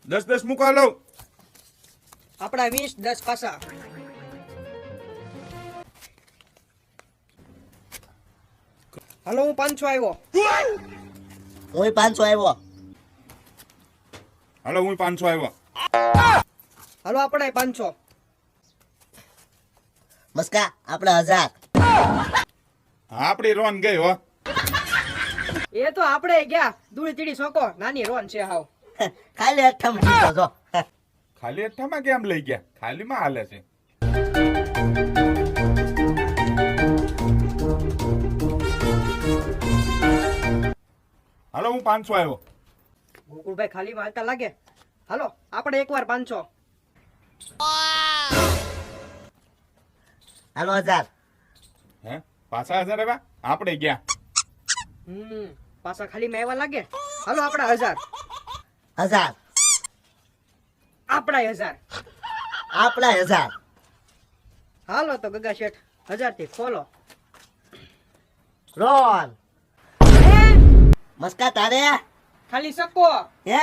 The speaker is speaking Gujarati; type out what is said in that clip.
10 મૂકો લો. આપણા 20 10 પાછા. હાલો હું 500 આવ્યો. હું 500 આવ્યો. હાલો હું 500 આવ્યો. હાલો આપણે 500. મસ્કા આપણે 1000. આપડી રોન ગઈ હો. એ તો આપણે ગયા દૂળી તીડી સોકો નાની રોન છે હાવ. ખાલી અઠમ જીતો જો. ખાલી અઠ્ઠામાં કેમ લઈ ગયા? ખાલીમાં હાલે છે. હાલો હું 500 આવ્યો. ગોકુળભાઈ ખાલી મારતા લાગે. હાલો આપણે એકવાર 500. હાલો 1000. હે પાછા 1000 આવ્યા? આપણે ગયા. પાછા ખાલી માં આવ્યા લાગે. હાલો આપણા 1000. 1000. આપણા 1000. આપણા 1000. હાલો તો ગગા શેઠ 1000 થી ખોલો. રોન મસ્કા તારે ખાલી સકો. હે